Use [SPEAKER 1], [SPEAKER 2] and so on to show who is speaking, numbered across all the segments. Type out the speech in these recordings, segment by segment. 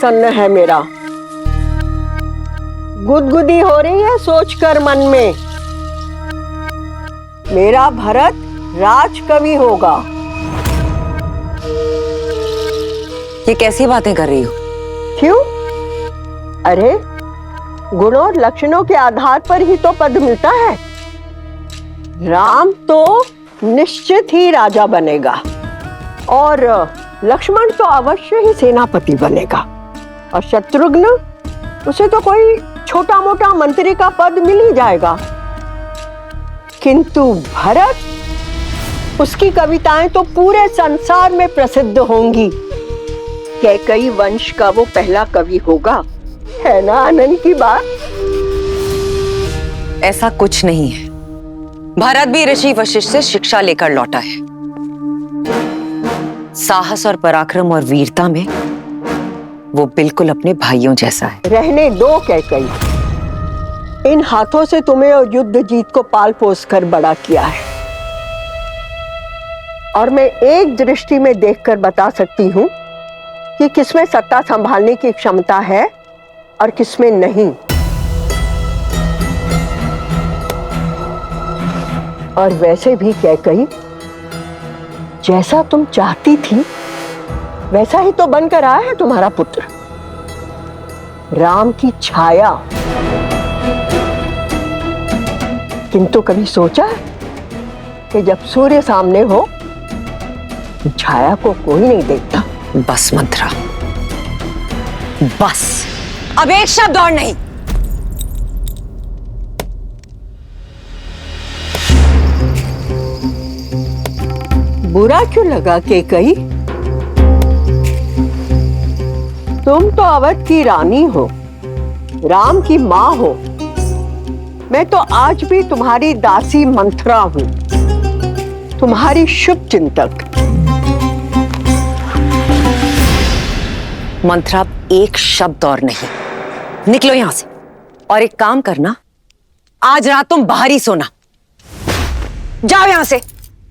[SPEAKER 1] आसन्न है मेरा। गुदगुदी हो रही है सोचकर मन में, मेरा भरत राजकवि होगा।
[SPEAKER 2] ये कैसी बातें कर रही हो?
[SPEAKER 1] क्यों? अरे गुणों और लक्षणों के आधार पर ही तो पद मिलता है। राम तो निश्चित ही राजा बनेगा और लक्ष्मण तो अवश्य ही सेनापति बनेगा, और शत्रुघ्न, उसे तो कोई छोटा मोटा मंत्री का पद मिल ही जाएगा। किंतु भरत, उसकी कविताएं तो पूरे संसार में प्रसिद्ध होंगी। कैकई वंश का वो पहला कवि होगा, है ना आनंद की बात?
[SPEAKER 2] ऐसा कुछ नहीं है। भरत भी ऋषि वशिष्ठ से शिक्षा लेकर लौटा है। साहस और पराक्रम और वीरता में वो बिल्कुल अपने भाइयों जैसा है।
[SPEAKER 1] रहने दो कैकई, इन हाथों से तुम्हें और युद्ध जीत को पाल पोस कर बड़ा किया है, और मैं एक दृष्टि में देखकर बता सकती हूं कि किसमें सत्ता संभालने की क्षमता है और किसमें नहीं। और वैसे भी कैकई, जैसा तुम चाहती थी वैसा ही तो बनकर आया है तुम्हारा पुत्र, राम की छाया। किंतु कभी सोचा है कि जब सूर्य सामने हो तो छाया को कोई नहीं देखता?
[SPEAKER 2] बस मंत्रा, बस, अब एक शब्द और नहीं।
[SPEAKER 1] बुरा क्यों लगा कैकई? तुम तो अवध की रानी हो, राम की मां हो। मैं तो आज भी तुम्हारी दासी मंत्रा हूं, तुम्हारी शुभ चिंतक।
[SPEAKER 2] मंत्रा, एक शब्द और नहीं। निकलो यहां से, और एक काम करना, आज रात तुम बाहर ही सोना। जाओ यहां से।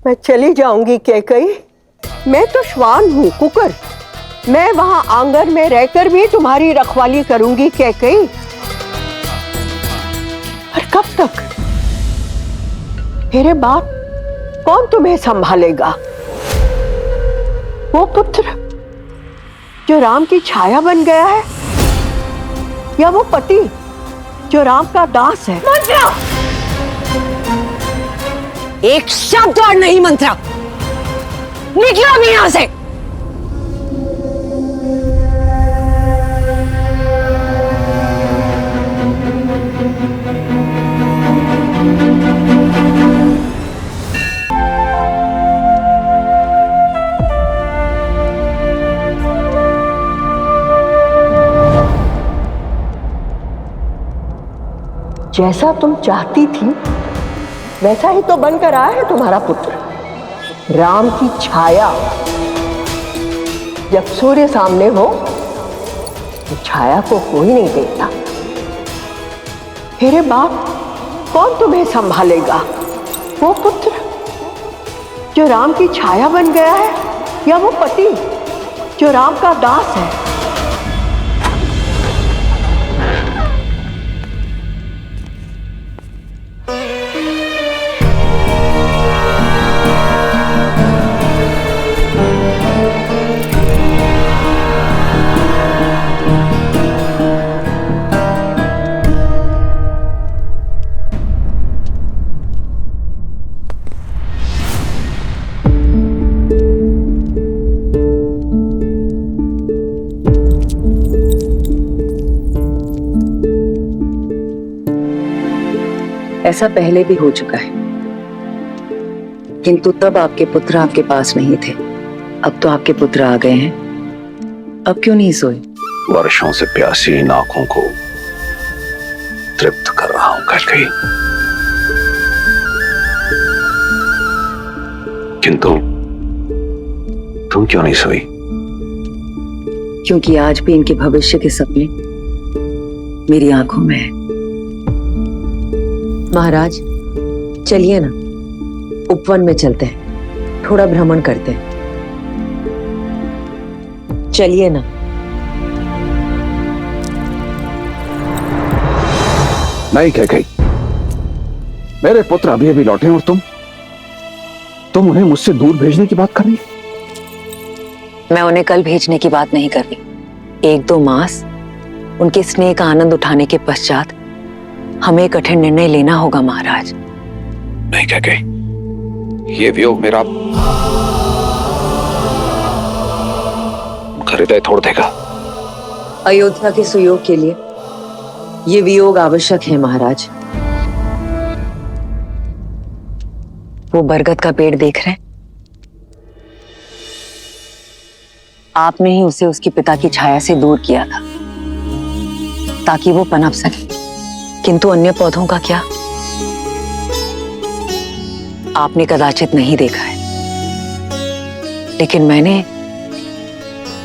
[SPEAKER 1] मैं चली जाऊंगी कैकई, मैं तो श्वान हूं, कुकर। मैं वहां आंगन में रहकर भी तुम्हारी रखवाली करूंगी कैकई। और कब तक? मेरे बाद कौन तुम्हें संभालेगा? वो पुत्र जो राम की छाया बन गया है, या वो पति जो राम का दास है?
[SPEAKER 2] मंत्रा, एक शब्द और नहीं। मंत्रा, निकलो अभी यहां से।
[SPEAKER 1] जैसा तुम चाहती थी वैसा ही तो बनकर आया है तुम्हारा पुत्र, राम की छाया। जब सूर्य सामने हो तो छाया को कोई नहीं देखता। मेरे बाप कौन तुम्हें संभालेगा? वो पुत्र जो राम की छाया बन गया है, या वो पति जो राम का दास है?
[SPEAKER 2] ऐसा पहले भी हो चुका है, किंतु तब आपके पुत्र आपके पास नहीं थे। अब तो आपके पुत्र आ गए हैं, अब क्यों नहीं सोए?
[SPEAKER 3] वर्षों से प्यासी इन आंखों को तृप्त कर रहा हूं कैकई। किंतु तुम क्यों नहीं सोई?
[SPEAKER 2] क्योंकि आज भी इनके भविष्य के सपने मेरी आंखों में है। महाराज, चलिए ना, उपवन में चलते हैं, थोड़ा भ्रमण करते हैं। चलिए ना।
[SPEAKER 3] नहीं कैकेयी, मेरे पुत्र अभी अभी लौटे और तुम उन्हें मुझसे दूर भेजने की बात कर रही?
[SPEAKER 2] मैं उन्हें कल भेजने की बात नहीं कर रही। 1-2 मास उनके स्नेह का आनंद उठाने के पश्चात हमें कठिन निर्णय लेना होगा महाराज।
[SPEAKER 3] नहीं कैकेयी, ये वियोग मेरा हृदय तोड़ देगा।
[SPEAKER 2] अयोध्या के सुयोग के लिए ये वियोग आवश्यक है महाराज। वो बरगद का पेड़ देख रहे हैं? आपने ही उसे उसके पिता की छाया से दूर किया था ताकि वो पनप सके, किंतु अन्य पौधों का क्या, आपने कदाचित नहीं देखा है, लेकिन मैंने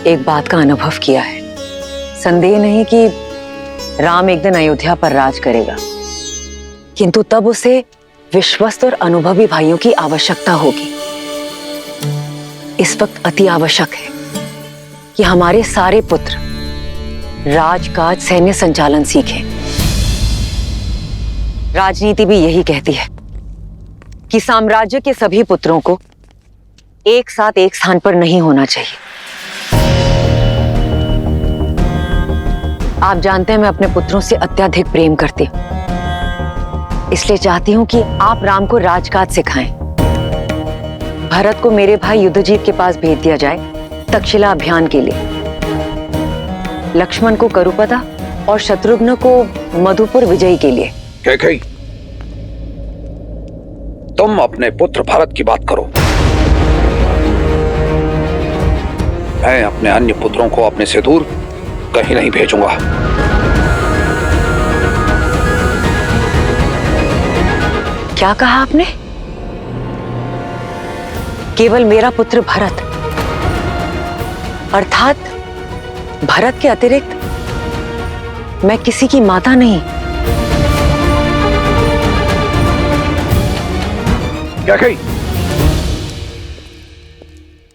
[SPEAKER 2] एक बात का अनुभव किया है। संदेह नहीं कि राम एक दिन अयोध्या पर राज करेगा, किंतु तब उसे विश्वस्त और अनुभवी भाइयों की आवश्यकता होगी। इस वक्त अति आवश्यक है कि हमारे सारे पुत्र राजकाज, सैन्य संचालन सीखें। राजनीति भी यही कहती है कि साम्राज्य के सभी पुत्रों को एक साथ एक स्थान पर नहीं होना चाहिए। आप जानते हैं मैं अपने पुत्रों से अत्यधिक प्रेम करती हूं, इसलिए चाहती हूं कि आप राम को राजकाज सिखाएं। भरत को मेरे भाई युद्धजीत के पास भेज दिया जाए तक्षशिला अभियान के लिए, लक्ष्मण को करुपदा और शत्रुघ्न को मधुपुर विजयी के लिए।
[SPEAKER 3] कैकेयी, तुम अपने पुत्र भरत की बात करो, मैं अपने अन्य पुत्रों को अपने से दूर कहीं नहीं भेजूंगा।
[SPEAKER 2] क्या कहा आपने? केवल मेरा पुत्र भरत, अर्थात भरत के अतिरिक्त मैं किसी की माता नहीं।
[SPEAKER 3] कैकेयी,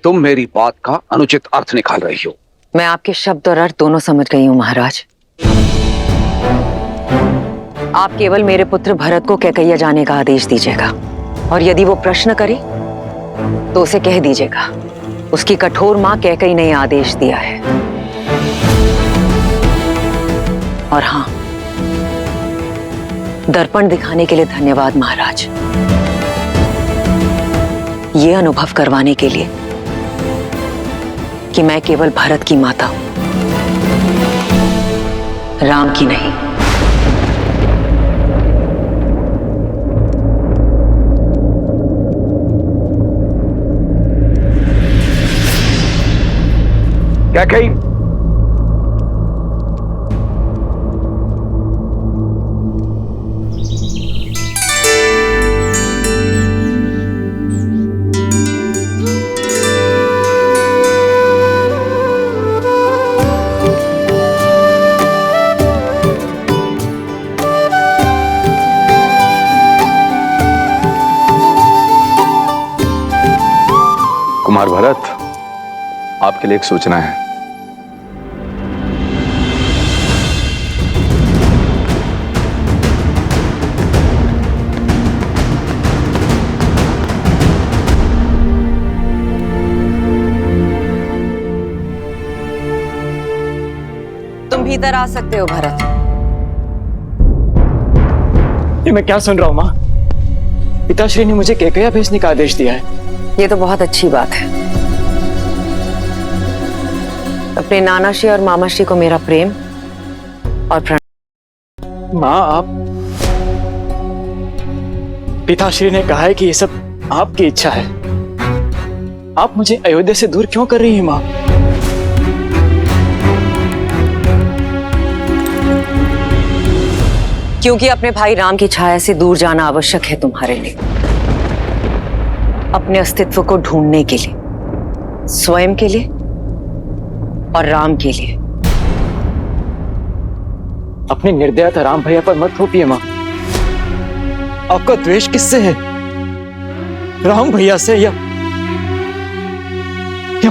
[SPEAKER 3] तुम मेरी बात का अनुचित अर्थ निकाल रही हो।
[SPEAKER 2] मैं आपके शब्द और अर्थ दोनों समझ गई हूं महाराज। आप केवल मेरे पुत्र भरत को कैकैया जाने का आदेश दीजिएगा, और यदि वो प्रश्न करे तो उसे कह दीजिएगा उसकी कठोर मां कैकई ने आदेश दिया है। और हां, दर्पण दिखाने के लिए धन्यवाद महाराज, ये अनुभव करवाने के लिए कि मैं केवल भरत की माता हूं, राम की नहीं।
[SPEAKER 3] कैकेयी,
[SPEAKER 4] कुमार भरत, आपके लिए एक सूचना है।
[SPEAKER 2] तुम भीतर आ सकते हो भरत।
[SPEAKER 5] ये मैं क्या सुन रहा हूँ माँ? पिताश्री ने मुझे कैकैया भेजने का आदेश दिया है।
[SPEAKER 2] ये तो बहुत अच्छी बात है। अपने नानाश्री और मामाश्री को मेरा प्रेम और प्रणाम।
[SPEAKER 5] माँ, आप, पिताश्री ने कहा है कि ये सब आपकी इच्छा है। आप मुझे अयोध्या से दूर क्यों कर रही हैं माँ?
[SPEAKER 2] क्योंकि अपने भाई राम की छाया से दूर जाना आवश्यक है तुम्हारे लिए, अपने अस्तित्व को ढूंढने के लिए, स्वयं के लिए और राम के लिए।
[SPEAKER 5] अपनी निर्दयता राम भैया पर मत थोपिए माँ। आपका द्वेष किससे है? राम भैया से या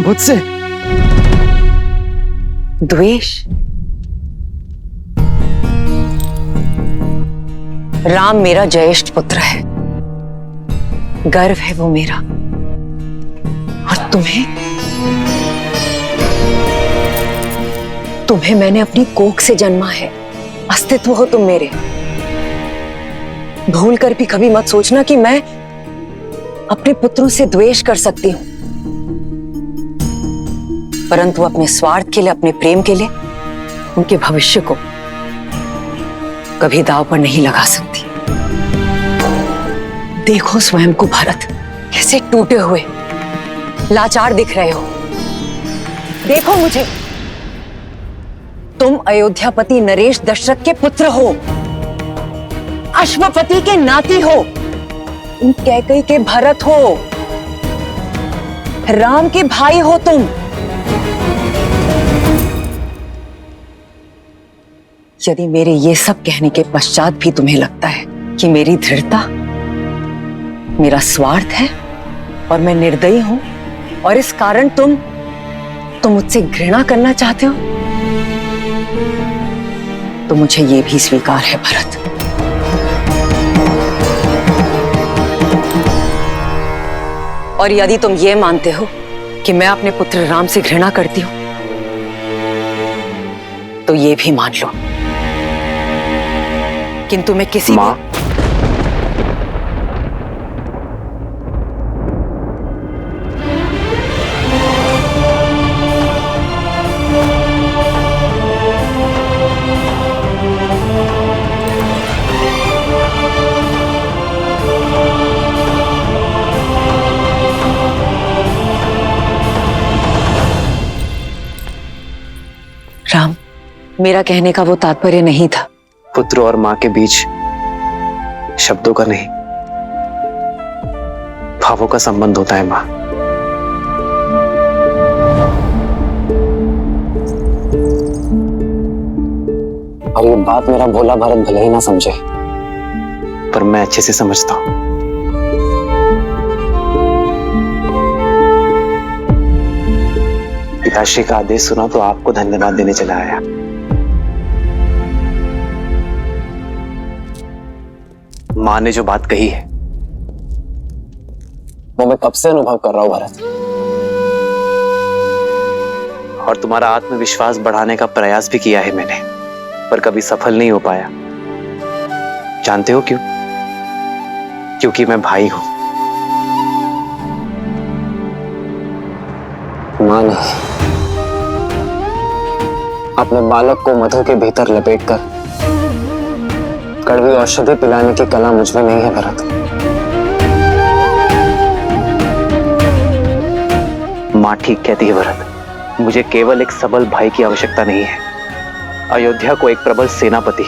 [SPEAKER 5] मुझसे?
[SPEAKER 2] द्वेष? राम मेरा ज्येष्ठ पुत्र है, गर्व है वो मेरा। और तुम्हें मैंने अपनी कोख से जन्मा है, अस्तित्व हो तुम मेरे। भूल कर भी कभी मत सोचना कि मैं अपने पुत्रों से द्वेष कर सकती हूं, परंतु अपने स्वार्थ के लिए, अपने प्रेम के लिए उनके भविष्य को कभी दांव पर नहीं लगा सकती। देखो स्वयं को भरत, कैसे टूटे हुए लाचार दिख रहे हो। देखो मुझे, तुम अयोध्यापति नरेश दशरथ के पुत्र हो, अश्वपति के नाती हो, तुम कैकेयी के भरत हो, राम के भाई हो तुम। यदि मेरे ये सब कहने के पश्चात भी तुम्हें लगता है कि मेरी दृढ़ता, मेरा स्वार्थ है और मैं निर्दयी हूं और इस कारण तुम मुझसे घृणा करना चाहते हो, तो मुझे यह भी स्वीकार है भरत। और यदि तुम ये मानते हो कि मैं अपने पुत्र राम से घृणा करती हूं, तो ये भी मान लो, किंतु मैं किसी
[SPEAKER 5] मां,
[SPEAKER 2] राम, मेरा कहने का वो तात्पर्य नहीं था।
[SPEAKER 5] पुत्र और मां के बीच शब्दों का नहीं, भावों का संबंध होता है मां। और ये बात मेरा भोला भरत भले ही ना समझे, पर मैं अच्छे से समझता हूं। पिताश्री का आदेश सुना तो आपको धन्यवाद देने चला आया। मां ने जो बात कही है वो मैं कब से अनुभव कर रहा हूं भरत, और तुम्हारा आत्मविश्वास बढ़ाने का प्रयास भी किया है मैंने, पर कभी सफल नहीं हो पाया। जानते हो क्यों? क्योंकि मैं भाई हूं। मां ने अपने बालक को मधु के भीतर लपेटकर कड़वी औषधि पिलाने की कला मुझ में नहीं है भरत। मां ठीक कहती है भरत, मुझे केवल एक सबल भाई की आवश्यकता नहीं है, अयोध्या को एक प्रबल सेनापति,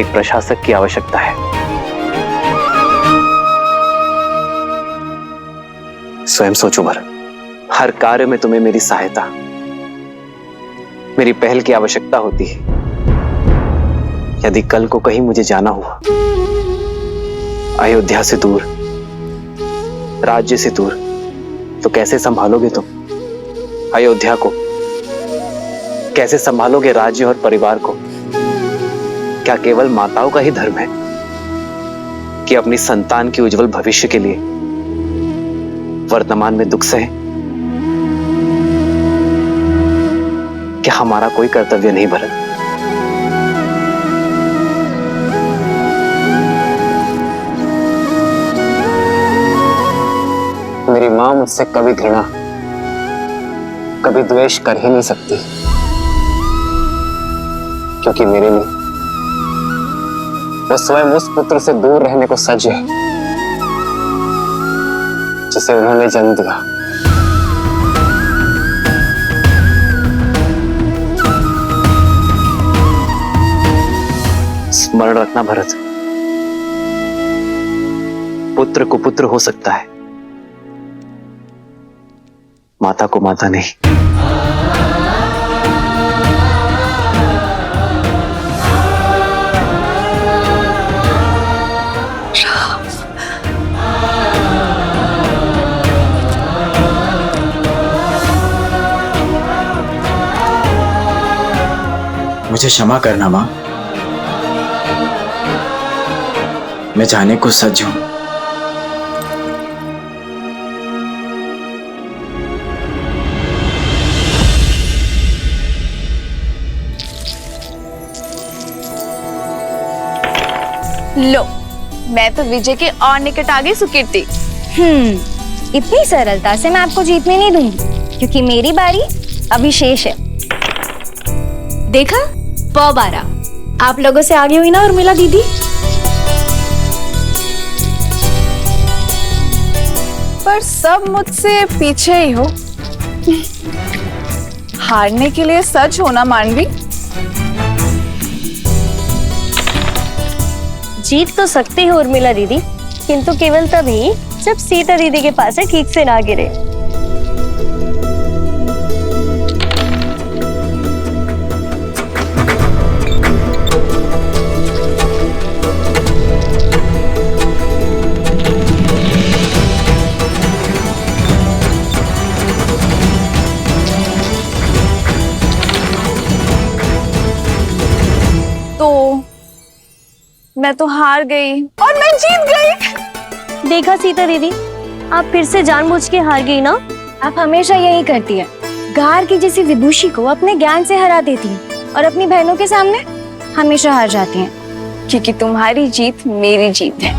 [SPEAKER 5] एक प्रशासक की आवश्यकता है। स्वयं सोचो भरत, हर कार्य में तुम्हें मेरी सहायता, मेरी पहल की आवश्यकता होती है। यदि कल को कहीं मुझे जाना हुआ, अयोध्या से दूर, राज्य से दूर, तो कैसे संभालोगे तुम अयोध्या को? कैसे संभालोगे राज्य और परिवार को? क्या केवल माताओं का ही धर्म है कि अपनी संतान के उज्जवल भविष्य के लिए वर्तमान में दुख सहे? क्या हमारा कोई कर्तव्य नहीं भरत? मेरी मां मुझसे कभी घृणा, कभी द्वेष कर ही नहीं सकती, क्योंकि मेरे लिए वो स्वयं उस पुत्र से दूर रहने को सज्ज है जिसे उन्होंने जन्म दिया। स्मरण रखना भरत, पुत्र को पुत्र हो सकता है, माता को माता नहीं।
[SPEAKER 6] मुझे क्षमा करना मां, मैं जाने को सज्ज हूं।
[SPEAKER 7] लो, मैं तो विजय के और निकट आ गई सुकीर्ति।
[SPEAKER 8] इतनी सरलता से मैं आपको जीतने नहीं दूंगी, क्योंकि मेरी बारी अभी शेष है।
[SPEAKER 7] देखा, 12 आप लोगों से आगे हुई ना उर्मिला दीदी। पर सब मुझसे पीछे ही हो। हारने के लिए सच होना मानवी।
[SPEAKER 8] जीत तो सकती हो उर्मिला दीदी, किंतु केवल तभी जब सीता दीदी के पास है ठीक से ना गिरे।
[SPEAKER 7] तो मैं तो हार गई और मैं जीत गई।
[SPEAKER 8] देखा सीता दीदी, आप फिर से जानबूझ के हार गई ना। आप हमेशा यही करती है, गार की जैसी विदुषी को अपने ज्ञान से हरा देती हैं और अपनी बहनों के सामने हमेशा हार जाती हैं।
[SPEAKER 7] क्योंकि तुम्हारी जीत मेरी जीत है,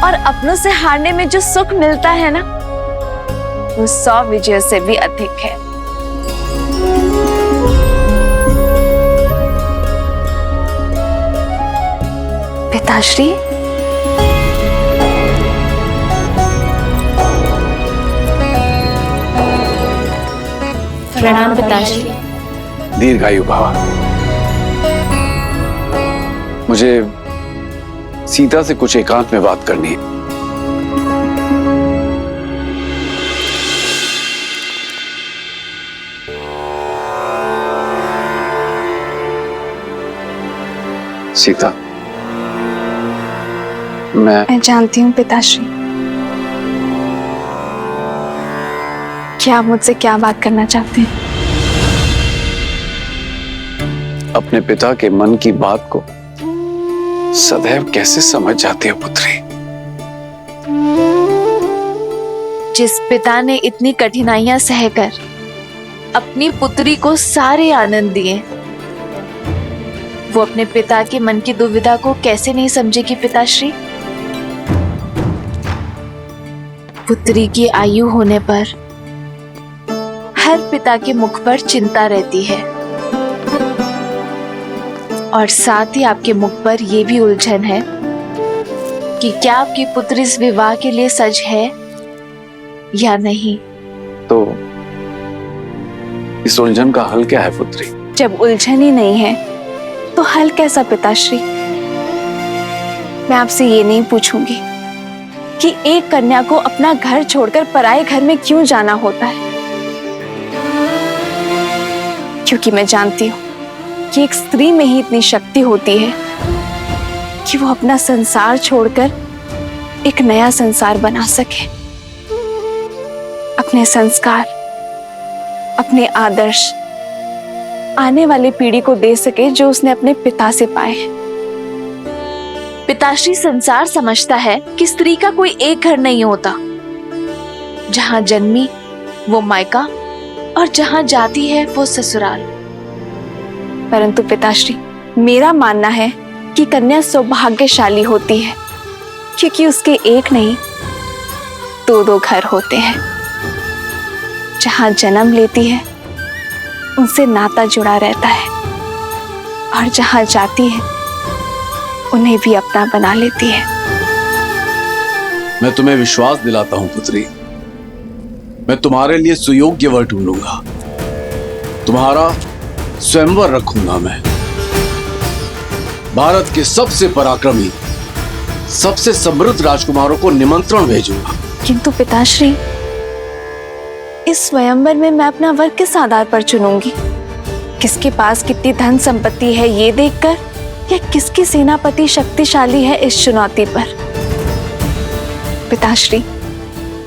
[SPEAKER 7] और अपनों से हारने में जो सुख मिलता है ना, वो 100 विजयों से भी अधिक है। पिताश्री,
[SPEAKER 8] प्रणाम पिताश्री।
[SPEAKER 3] दीर्घायु भव। मुझे सीता से कुछ एकांत में बात करनी है। सीता,
[SPEAKER 7] मैं जानती हूँ पिताश्री कि आप मुझसे क्या बात करना चाहते हैं।
[SPEAKER 3] अपने पिता के मन की बात को सदैव कैसे समझ जाती हो पुत्री?
[SPEAKER 7] जिस पिता ने इतनी कठिनाइयां सहकर अपनी पुत्री को सारे आनंद दिए, वो अपने पिता के मन की दुविधा को कैसे नहीं समझेगी पिताश्री? पुत्री की आयु होने पर हर पिता के मुख पर चिंता रहती है, और साथ ही आपके मुख पर यह भी उलझन है कि क्या आपकी पुत्री इस विवाह के लिए सज है या नहीं।
[SPEAKER 3] तो इस उलझन का हल क्या है पुत्री?
[SPEAKER 7] जब उलझन ही नहीं है तो हल कैसा पिताश्री? मैं आपसे ये नहीं पूछूंगी कि एक कन्या को अपना घर छोड़कर पराये घर में क्यों जाना होता है, क्योंकि मैं जानती हूं कि एक स्त्री में ही इतनी शक्ति होती है कि वो अपना संसार छोड़कर एक नया संसार बना सके, अपने संस्कार, अपने आदर्श आने वाली पीढ़ी को दे सके जो उसने अपने पिता से पाए हैं। पिताश्री, संसार समझता है कि स्त्री का कोई एक घर नहीं होता, जहां जन्मी वो मायका और जहां जाती है वो ससुराल। परंतु पिताश्री, मेरा मानना है कि कन्या सौभाग्यशाली होती है, क्योंकि उसके एक नहीं 2-2 घर होते हैं। जहां जन्म लेती है उनसे नाता जुड़ा रहता है, और जहां जाती है उन्हें भी अपना बना लेती है।
[SPEAKER 9] मैं तुम्हें विश्वास दिलाता हूं पुत्री, मैं तुम्हारे लिए सुयोग्य वर ढूंढूंगा, तुम्हारा स्वयंवर रखूंगा। मैं भारत के सबसे पराक्रमी, सबसे समृद्ध राजकुमारों को निमंत्रण भेजूंगा।
[SPEAKER 7] किंतु पिताश्री, इस स्वयंवर में मैं अपना वर किस आधार पर चुनूंगी? किसके पास कितनी धन संपत्ति है ये देखकर, या किसकी सेनापति शक्तिशाली है इस चुनौती पर? पिताश्री,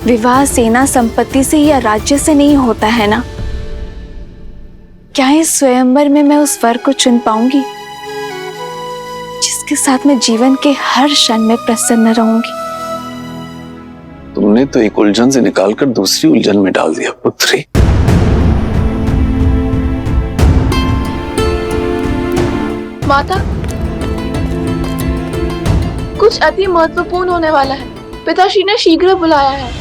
[SPEAKER 7] विवाह सेना संपत्ति से या राज्य से नहीं होता है ना? क्या इस स्वयंवर में मैं उस वर को चुन पाऊंगी जिसके साथ मैं जीवन के हर क्षण में प्रसन्न रहूंगी।
[SPEAKER 9] तुमने तो एक उलझन से निकालकर दूसरी उलझन में डाल दिया पुत्री।
[SPEAKER 7] माता, कुछ अति महत्वपूर्ण होने वाला है। पिताश्री ने शीघ्र बुलाया है।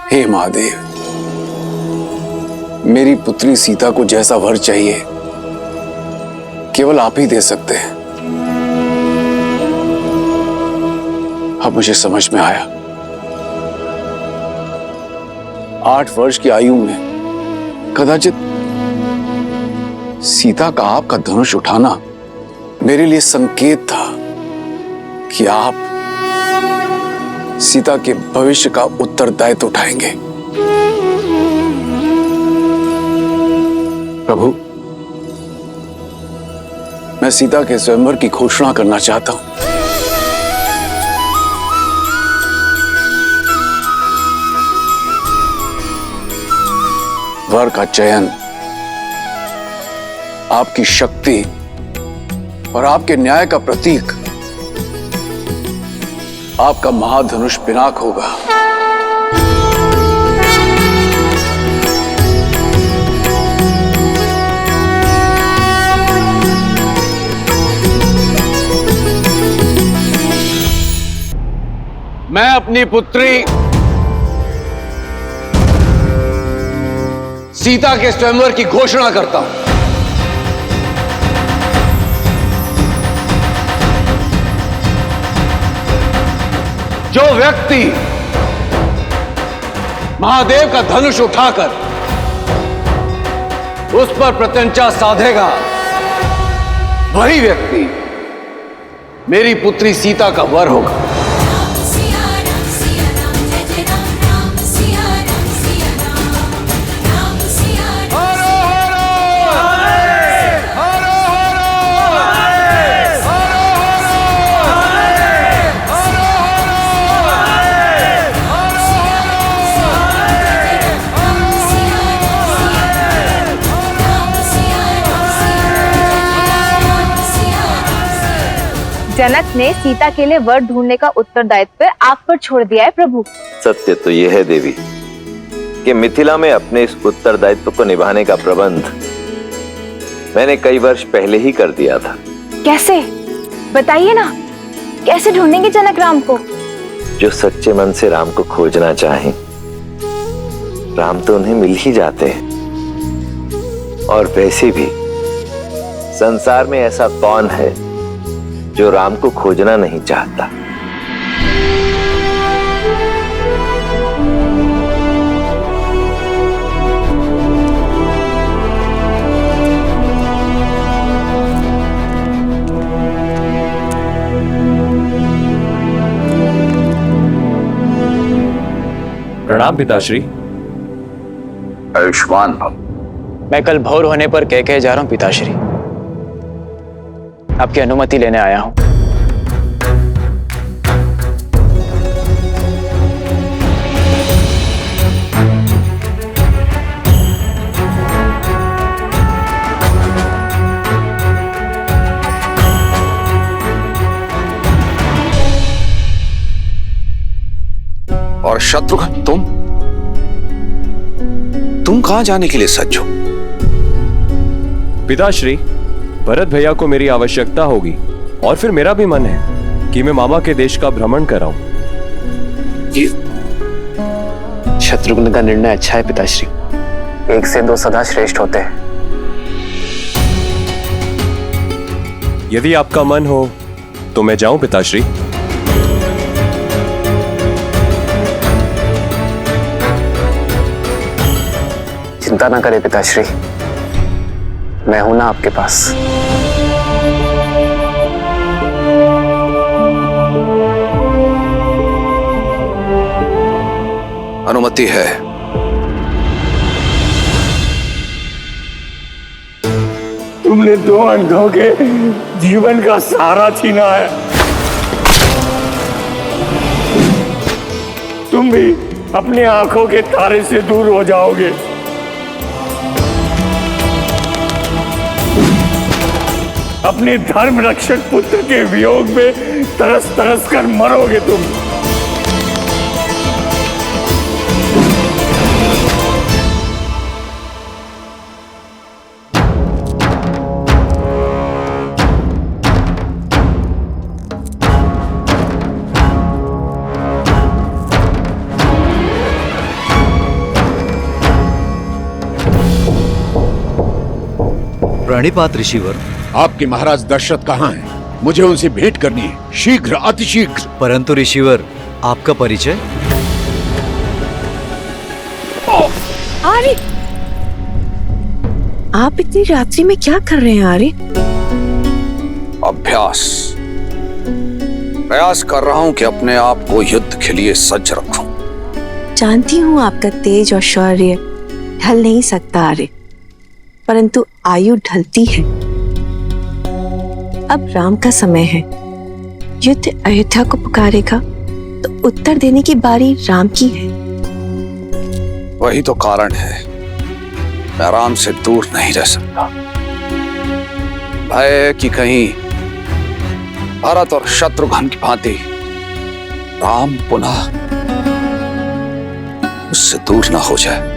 [SPEAKER 9] हे महादेव, मेरी पुत्री सीता को जैसा वर चाहिए केवल आप ही दे सकते हैं। अब मुझे समझ में आया, 8 वर्ष की आयु में कदाचित सीता का आपका धनुष उठाना मेरे लिए संकेत था कि आप सीता के भविष्य का उत्तरदायित्व उठाएंगे। प्रभु, मैं सीता के स्वयंवर की घोषणा करना चाहता हूं। वर का चयन आपकी शक्ति और आपके न्याय का प्रतीक आपका महाधनुष पिनाक होगा। मैं अपनी पुत्री सीता के स्वयंवर की घोषणा करता हूं। जो व्यक्ति महादेव का धनुष उठाकर उस पर प्रत्यंचा साधेगा, वही व्यक्ति मेरी पुत्री सीता का वर होगा।
[SPEAKER 8] जनक ने सीता के लिए वर ढूंढने का उत्तरदायित्व आप पर छोड़ दिया है प्रभु।
[SPEAKER 6] सत्य तो यह है देवी कि मिथिला में अपने इस उत्तरदायित्व को निभाने का प्रबंध मैंने कई वर्ष पहले ही कर दिया था।
[SPEAKER 8] कैसे, बताइए ना, कैसे ढूंढेंगे जनक राम को?
[SPEAKER 6] जो सच्चे मन से राम को खोजना चाहें, राम तो उन्हें मिल ही जाते हैं। और वैसे भी संसार में ऐसा कौन है जो राम को खोजना नहीं चाहता।
[SPEAKER 10] प्रणाम पिताश्री।
[SPEAKER 3] आयुष्मान भव।
[SPEAKER 5] मैं कल भोर होने पर कह जा रहा हूं पिताश्री। आपकी अनुमति लेने आया हूं।
[SPEAKER 9] और शत्रुघ्न, तुम कहां जाने के लिए सज्ज हो?
[SPEAKER 10] पिताश्री, भरत भैया को मेरी आवश्यकता होगी और फिर मेरा भी मन है कि मैं मामा के देश का भ्रमण कराऊं।
[SPEAKER 5] शत्रुघ्न का निर्णय अच्छा है पिताश्री। 1 से 2 सदा श्रेष्ठ होते हैं।
[SPEAKER 10] यदि आपका मन हो तो मैं जाऊं पिताश्री।
[SPEAKER 5] चिंता ना करें पिताश्री, मैं हूं ना आपके पास।
[SPEAKER 3] अनुमति है।
[SPEAKER 11] तुमने 2 अंधों के जीवन का सहारा छीना है। तुम भी अपनी आंखों के तारे से दूर हो जाओगे। अपने धर्म रक्षक पुत्र के वियोग में तरस तरस कर मरोगे तुम।
[SPEAKER 12] प्रणिपात ऋषिवर।
[SPEAKER 9] आपके महाराज दशरथ कहाँ हैं? मुझे उनसे भेंट करनी है, शीघ्र, अतिशीघ्र।
[SPEAKER 12] परंतु ऋषिवर, आपका परिचय?
[SPEAKER 2] आर्य, आप इतनी रात्रि में क्या कर रहे हैं आर्य?
[SPEAKER 3] अभ्यास। प्रयास कर रहा हूं कि अपने आप को युद्ध के लिए सज्ज रखूं।
[SPEAKER 2] जानती हूँ आपका तेज और शौर्य ढल नहीं सकता आर्य, परंतु आयु ढलती है। अब राम का समय है। युद्ध अयोध्या को पुकारेगा तो उत्तर देने की बारी राम की है।
[SPEAKER 3] वही तो कारण है, मैं राम से दूर नहीं रह सकता। भय कि कहीं भरत और शत्रुघ्न की भांति राम पुनः उससे दूर ना हो जाए।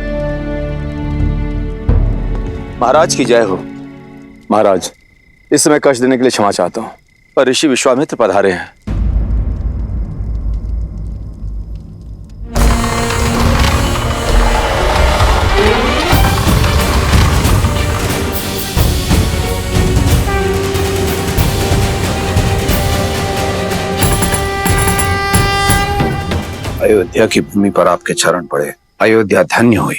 [SPEAKER 4] महाराज की जय हो। महाराज, इस समय कष्ट देने के लिए क्षमा चाहता हूं, पर ऋषि विश्वामित्र पधारे हैं।
[SPEAKER 3] अयोध्या की भूमि पर आपके चरण पड़े, अयोध्या धन्य हुई।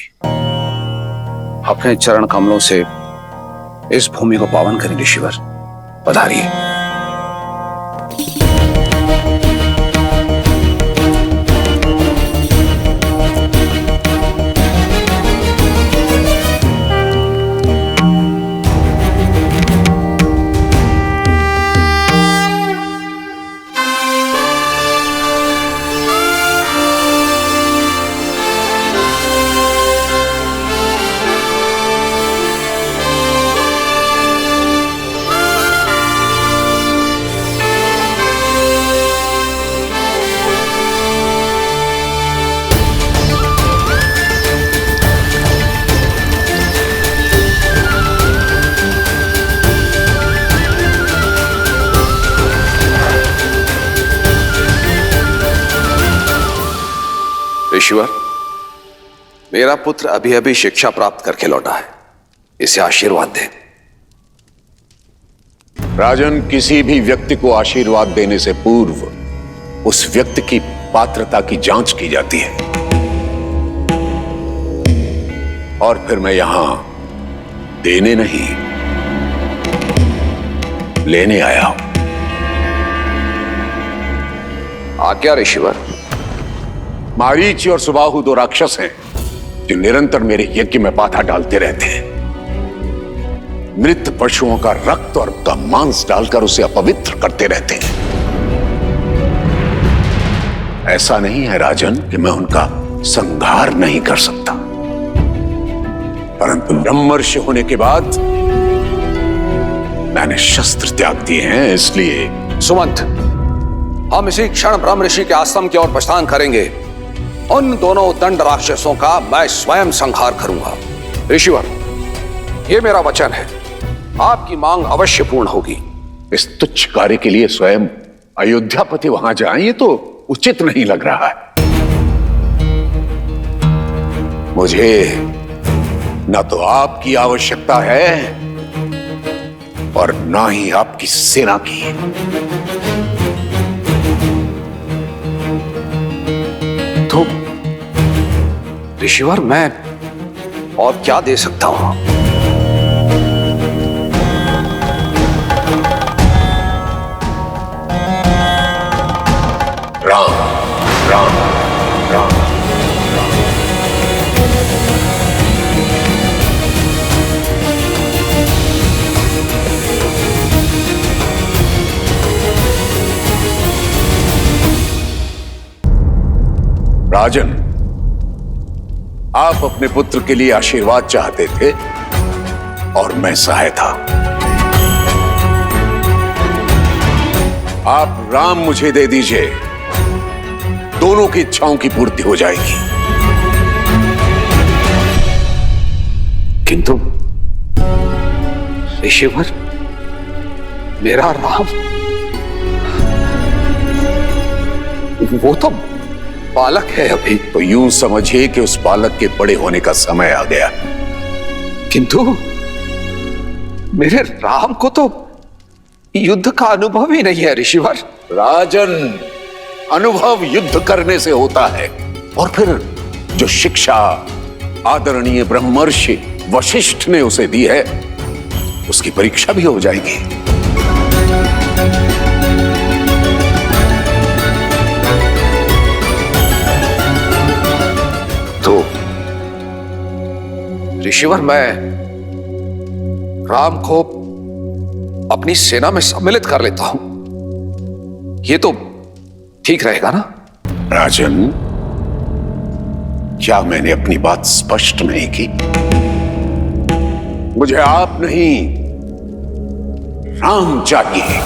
[SPEAKER 3] अपने चरण कमलों से इस भूमि को पावन करें ऋषिवर, पधारिए। ऋषिवर, मेरा पुत्र अभी अभी शिक्षा प्राप्त करके लौटा है, इसे आशीर्वाद दें।
[SPEAKER 9] राजन, किसी भी व्यक्ति को आशीर्वाद देने से पूर्व उस व्यक्ति की पात्रता की जांच की जाती है, और फिर मैं यहां देने नहीं, लेने आया हूं।
[SPEAKER 3] आज्ञा ऋषिवर।
[SPEAKER 9] मारीच और सुबाहु 2 राक्षस हैं जो निरंतर मेरे यज्ञ में बाधा डालते रहते हैं। मृत पशुओं का रक्त और उनका मांस डालकर उसे अपवित्र करते रहते हैं। ऐसा नहीं है राजन कि मैं उनका संहार नहीं कर सकता, परंतु ब्रह्मर्षि होने के बाद मैंने शस्त्र त्याग दिए हैं, इसलिए।
[SPEAKER 3] सुमंत, हम इसी क्षण ब्रह्म ऋषि के आश्रम की ओर प्रस्थान करेंगे। उन दोनों दंड राक्षसों का मैं स्वयं संहार करूंगा। ऋषिवर, ये मेरा वचन है, आपकी मांग अवश्य पूर्ण होगी।
[SPEAKER 9] इस तुच्छ कार्य के लिए स्वयं अयोध्यापति वहां जाएं, ये तो उचित नहीं लग रहा है। मुझे न तो आपकी आवश्यकता है और ना ही आपकी सेना की।
[SPEAKER 3] तो ऋषिवर मैं और क्या दे सकता हूं?
[SPEAKER 9] राम राम राम। राजन, आप अपने पुत्र के लिए आशीर्वाद चाहते थे और मैं सहाय था। आप राम मुझे दे दीजिए, दोनों की इच्छाओं की पूर्ति हो जाएगी।
[SPEAKER 3] किंतु ऋषिवर, मेरा राम वो तो बालक है अभी।
[SPEAKER 9] तो यूं समझिए कि उस बालक के बड़े होने का समय आ गया।
[SPEAKER 3] किंतु मेरे राम को तो युद्ध का अनुभव ही नहीं है ऋषिवर।
[SPEAKER 9] राजन, अनुभव युद्ध करने से होता है, और फिर जो शिक्षा आदरणीय ब्रह्मर्षि वशिष्ठ ने उसे दी है, उसकी परीक्षा भी हो जाएगी।
[SPEAKER 3] तो ऋषिवर, मैं राम को अपनी सेना में सम्मिलित कर लेता हूं। ये तो ठीक रहेगा ना?
[SPEAKER 9] राजन, क्या मैंने अपनी बात स्पष्ट नहीं की? मुझे आप नहीं, राम चाहिए।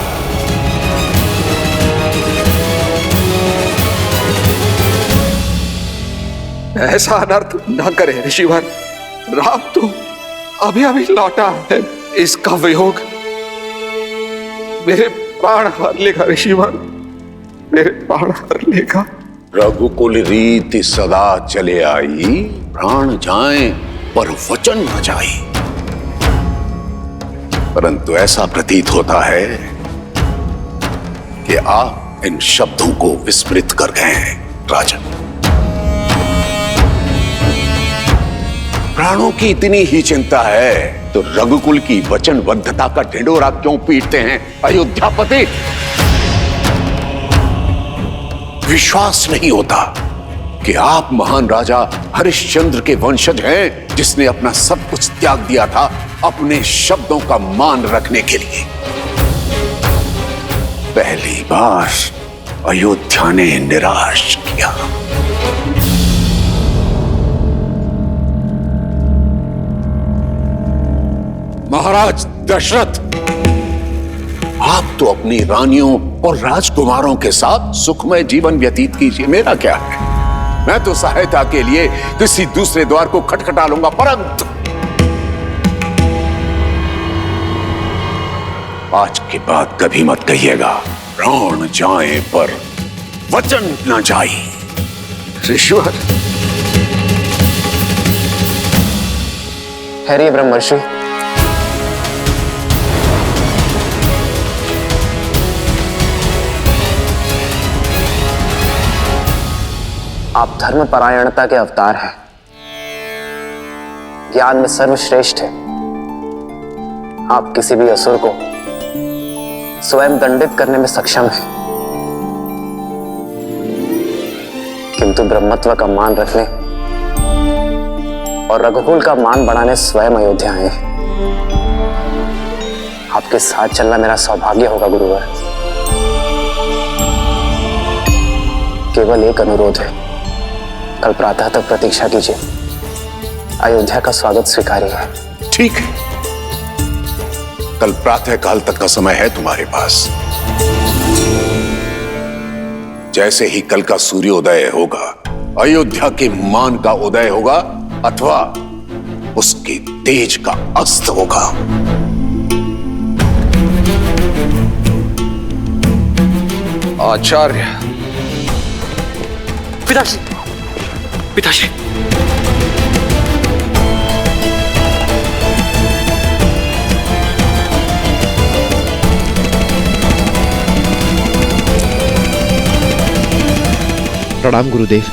[SPEAKER 3] ऐसा अनर्थ न करें ऋषिवर। राम तो अभी अभी लौटा है। इसका वियोग मेरे प्राण हर लेगा ऋषिवर, मेरे प्राण हर लेगा।
[SPEAKER 9] रघुकुल रीति सदा चले आई, प्राण जाएं पर वचन न जाए। परंतु ऐसा प्रतीत होता है कि आप इन शब्दों को विस्मृत कर गए हैं राजन। प्राणों की इतनी ही चिंता है तो रघुकुल की वचनबद्धता का ढिंढोरा क्यों पीटते हैं अयोध्यापति? विश्वास नहीं होता कि आप महान राजा हरिश्चंद्र के वंशज हैं, जिसने अपना सब कुछ त्याग दिया था अपने शब्दों का मान रखने के लिए। पहली बार अयोध्या ने निराश किया। महाराज दशरथ, आप तो अपनी रानियों और राजकुमारों के साथ सुखमय जीवन व्यतीत कीजिए, मेरा क्या है। मैं तो सहायता के लिए किसी दूसरे द्वार को खटखटा लूंगा, परंतु आज के बाद कभी मत कहिएगा प्राण जाए पर वचन न जाए।
[SPEAKER 3] ऋषिवर,
[SPEAKER 5] हरि ब्रह्मर्षि, आप धर्मपरायणता के अवतार हैं, ज्ञान में सर्वश्रेष्ठ है। आप किसी भी असुर को स्वयं दंडित करने में सक्षम हैं, किंतु ब्रह्मत्व का मान रखने और रघुकुल का मान बढ़ाने स्वयं अयोध्या आए। आपके साथ चलना मेरा सौभाग्य होगा गुरुवर। केवल एक अनुरोध है, कल प्रातः तक प्रतीक्षा कीजिए, अयोध्या का स्वागत स्वीकारिए।
[SPEAKER 9] ठीक है, कल प्रातः काल तक का समय है तुम्हारे पास। जैसे ही कल का सूर्योदय होगा, अयोध्या के मान का उदय होगा अथवा उसके तेज का अस्त होगा।
[SPEAKER 3] आचार्य,
[SPEAKER 5] पिताश्री, पिताश्री,
[SPEAKER 13] प्रणाम गुरुदेव।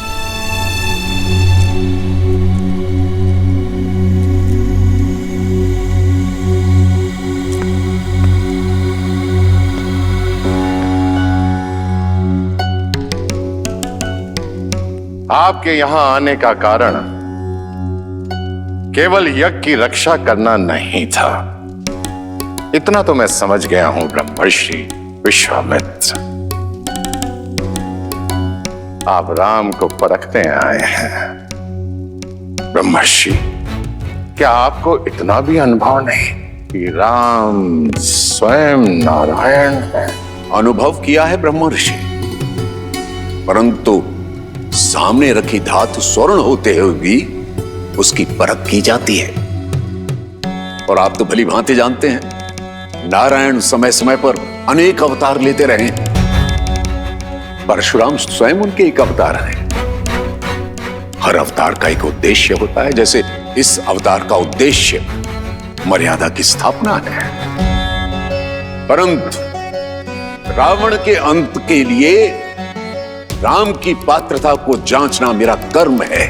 [SPEAKER 9] आपके यहां आने का कारण केवल यज्ञ की रक्षा करना नहीं था, इतना तो मैं समझ गया हूं ब्रह्मर्षि विश्वामित्र। आप राम को परखने आए हैं। ब्रह्मर्षि, क्या आपको इतना भी अनुभव नहीं कि राम स्वयं नारायण है?
[SPEAKER 3] अनुभव किया है ब्रह्मर्षि, परंतु सामने रखी धातु स्वर्ण होते हुए भी उसकी परख की जाती है। और आप तो भली भांति जानते हैं, नारायण समय समय पर अनेक अवतार लेते रहे। परशुराम स्वयं उनके एक अवतार हैं। हर अवतार का एक उद्देश्य होता है, जैसे इस अवतार का उद्देश्य मर्यादा की स्थापना है। परंतु रावण के अंत के लिए राम की पात्रता को जांचना मेरा कर्म है,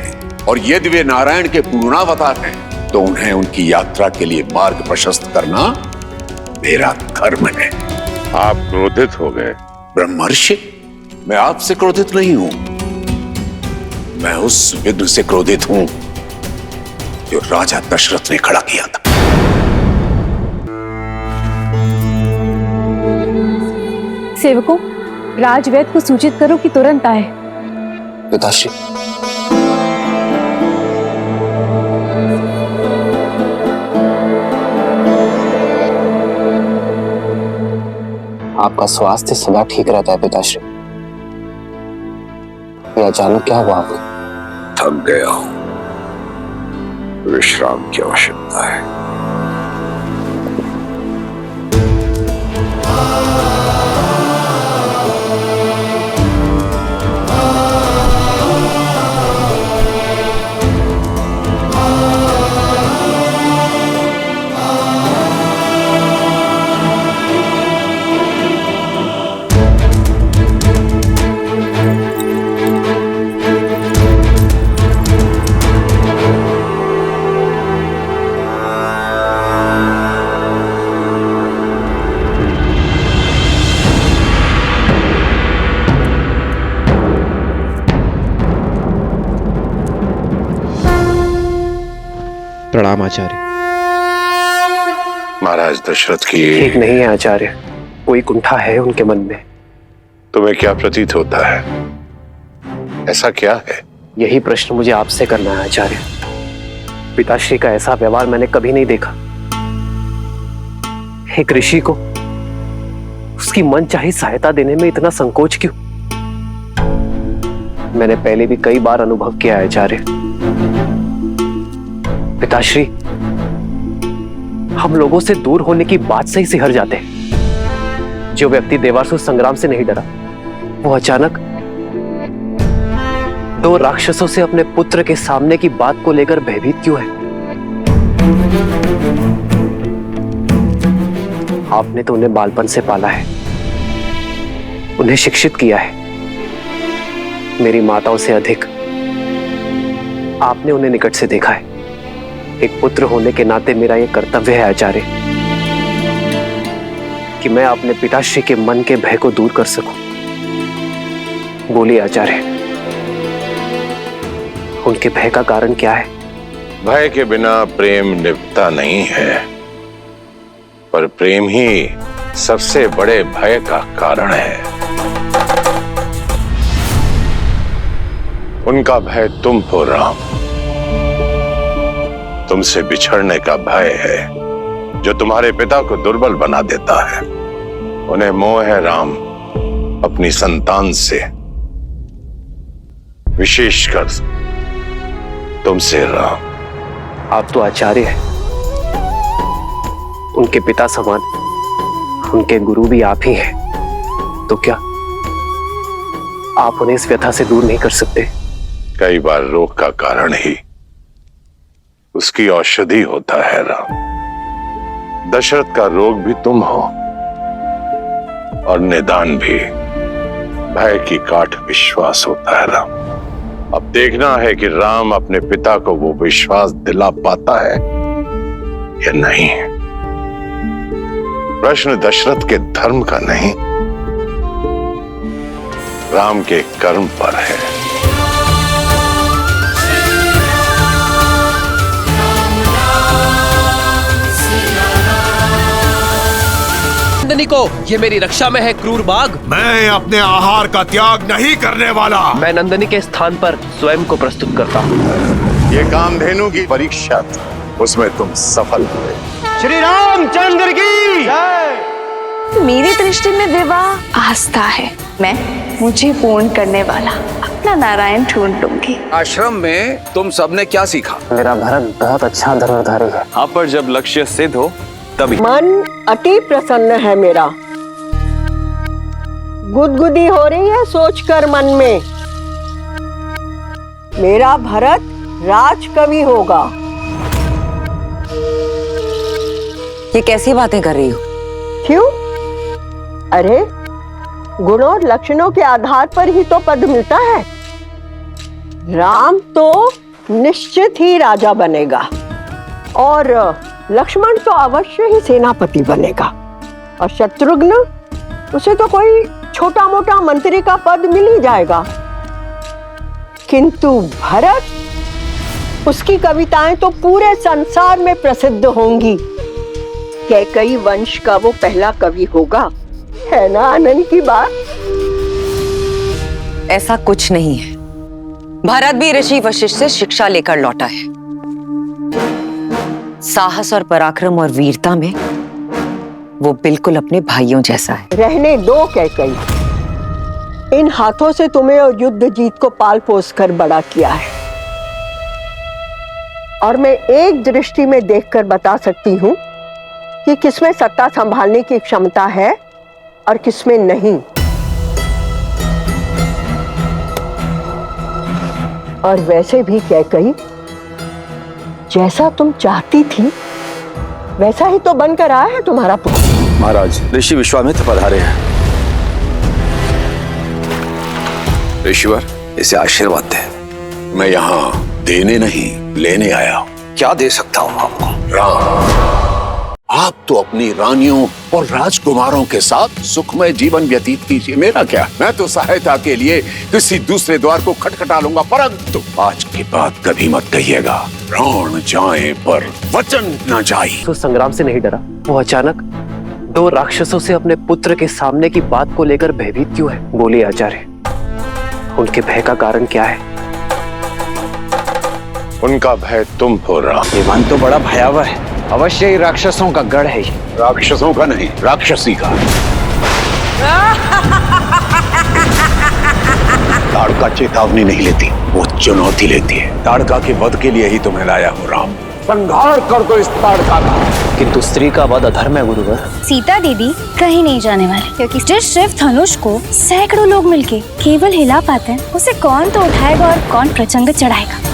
[SPEAKER 3] और यदि वे नारायण के पूर्णावतार हैं तो उन्हें उनकी यात्रा के लिए मार्ग प्रशस्त करना मेरा धर्म है।
[SPEAKER 9] आप क्रोधित हो गए?
[SPEAKER 3] ब्रह्मर्षि, मैं आपसे क्रोधित नहीं हूं, मैं उस विघ्न से क्रोधित हूं जो राजा दशरथ ने खड़ा किया था।
[SPEAKER 14] सेवकों, राजवैद्य को सूचित करो कि तुरंत आए।
[SPEAKER 5] पिताश्री, आपका स्वास्थ्य सदा ठीक रहता है पिताश्री। ये अचानक क्या हुआ आपको?
[SPEAKER 3] थक गया हूं, विश्राम की आवश्यकता है।
[SPEAKER 13] प्रणाम आचार्य।
[SPEAKER 9] महाराज दशरथ की
[SPEAKER 5] ठीक नहीं है आचार्य, कोई कुंठा है उनके मन में।
[SPEAKER 9] तुम्हें क्या प्रतीत होता है? ऐसा क्या है?
[SPEAKER 5] यही प्रश्न मुझे आपसे करना है आचार्य। पिताश्री का ऐसा व्यवहार मैंने कभी नहीं देखा। एक ऋषि को उसकी मनचाही सहायता देने में इतना संकोच क्यों? मैंने पहले भी कई बार अनुभव किया है आचार्य। पिताश्री, हम लोगों से दूर होने की बात से ही सिहर जाते हैं। जो व्यक्ति देवासुर संग्राम से नहीं डरा, वो अचानक दो राक्षसों से अपने पुत्र के सामने की बात को लेकर भयभीत क्यों है? आपने तो उन्हें बालपन से पाला है, उन्हें शिक्षित किया है। मेरी माताओं से अधिक आपने उन्हें निकट से देखा है। एक पुत्र होने के नाते मेरा यह कर्तव्य है आचार्य कि मैं अपने पिताश्री के मन के भय को दूर कर सकूं। बोलिए आचार्य, उनके भय का कारण क्या है?
[SPEAKER 9] भय के बिना प्रेम निभता नहीं है, पर प्रेम ही सबसे बड़े भय का कारण है। उनका भय तुम हो राम। तुमसे बिछड़ने का भय है जो तुम्हारे पिता को दुर्बल बना देता है। उन्हें मोह है राम अपनी संतान से, विशेषकर तुमसे राम।
[SPEAKER 5] आप तो आचार्य हैं, उनके पिता समान, उनके गुरु भी आप ही हैं। तो क्या आप उन्हें इस व्यथा से दूर नहीं कर सकते?
[SPEAKER 9] कई बार रोग का कारण ही उसकी औषधि होता है राम। दशरथ का रोग भी तुम हो और निदान भी भय की काट विश्वास होता है राम। अब देखना है कि राम अपने पिता को वो विश्वास दिला पाता है या नहीं। प्रश्न दशरथ के धर्म का नहीं, राम के कर्म पर है।
[SPEAKER 13] नंदनी को ये मेरी रक्षा में है क्रूर बाघ।
[SPEAKER 11] मैं अपने आहार का त्याग नहीं करने वाला।
[SPEAKER 13] मैं नंदनी के स्थान पर स्वयं को प्रस्तुत करता हूँ।
[SPEAKER 9] ये कामधेनु की परीक्षा थी, उसमें तुम सफल हुए।
[SPEAKER 11] श्री रामचंद्र की जय।
[SPEAKER 7] मेरी दृष्टि में विवाह आस्था है। मैं मुझे पूर्ण करने वाला अपना नारायण ढूंढ लूंगी।
[SPEAKER 3] आश्रम में तुम सबने क्या सीखा?
[SPEAKER 5] मेरा भरत बहुत अच्छा धनुर्धारी है।
[SPEAKER 4] हाँ, पर जब लक्ष्य सिद्ध हो तभी।
[SPEAKER 1] मन अति प्रसन्न है मेरा। गुदगुदी हो रही है सोचकर मन में, मेरा भरत राजकवि होगा।
[SPEAKER 2] ये कैसी बातें कर रही हो?
[SPEAKER 1] क्यों? अरे गुणों और लक्षणों के आधार पर ही तो पद मिलता है। राम तो निश्चित ही राजा बनेगा और लक्ष्मण तो अवश्य ही सेनापति बनेगा, और शत्रुघ्न, उसे तो कोई छोटा मोटा मंत्री का पद मिल ही जाएगा। किंतु भरत, उसकी कविताएं तो पूरे संसार में प्रसिद्ध होंगी। कैकई वंश का वो पहला कवि होगा, है ना आनंद की बात?
[SPEAKER 2] ऐसा कुछ नहीं है। भरत भी ऋषि वशिष्ठ से शिक्षा लेकर लौटा है। साहस और पराक्रम और वीरता में वो बिल्कुल अपने भाइयों जैसा है।
[SPEAKER 1] रहने दो कैकई, इन हाथों से तुम्हें और युद्ध जीत को पाल पोस कर बड़ा किया है, और मैं एक दृष्टि में देखकर बता सकती हूँ कि किसमें सत्ता संभालने की क्षमता है और किसमें नहीं। और वैसे भी कैकई, जैसा तुम चाहती थी वैसा ही तो बनकर आया है तुम्हारा पुत्र।
[SPEAKER 4] महाराज, ऋषि विश्वामित्र पधारे हैं।
[SPEAKER 3] ऋषिवर, इसे आशीर्वाद दे।
[SPEAKER 9] मैं यहाँ देने नहीं लेने आया हूँ।
[SPEAKER 3] क्या दे सकता हूँ आपको?
[SPEAKER 9] राम, आप तो अपनी रानियों और राजकुमारों के साथ सुखमय जीवन व्यतीत कीजिए, मेरा क्या। मैं तो सहायता के लिए किसी दूसरे द्वार को खटखटा लूंगा, परंतु आज के बाद कभी मत कहिएगा प्राण जाए पर वचन न जाए।
[SPEAKER 13] तो संग्राम से नहीं डरा, वो अचानक दो राक्षसों से अपने पुत्र के सामने की बात को लेकर भयभीत क्यों है? बोलिए आचार्य, उनके भय का कारण क्या है?
[SPEAKER 9] उनका भय तुम हो राम।
[SPEAKER 5] ये मन तो बड़ा भयावह है, अवश्य ही राक्षसों का गढ़ है।
[SPEAKER 9] राक्षसों का नहीं, राक्षसी का। ताड़का चेतावनी नहीं लेती, वो चुनौती लेती है। ताड़का के वध के लिए ही तुम्हें लाया हूँ राम। संहार कर दो इस ताड़का का।
[SPEAKER 13] किंतु स्त्री का वध अधर्म है गुरुवर।
[SPEAKER 8] सीता दीदी कहीं नहीं जाने वाली, क्योंकि जिस शिव धनुष को सैकड़ों लोग मिलके केवल हिला पाते हैं, उसे कौन तो उठाएगा और कौन प्रचंड चढ़ाएगा।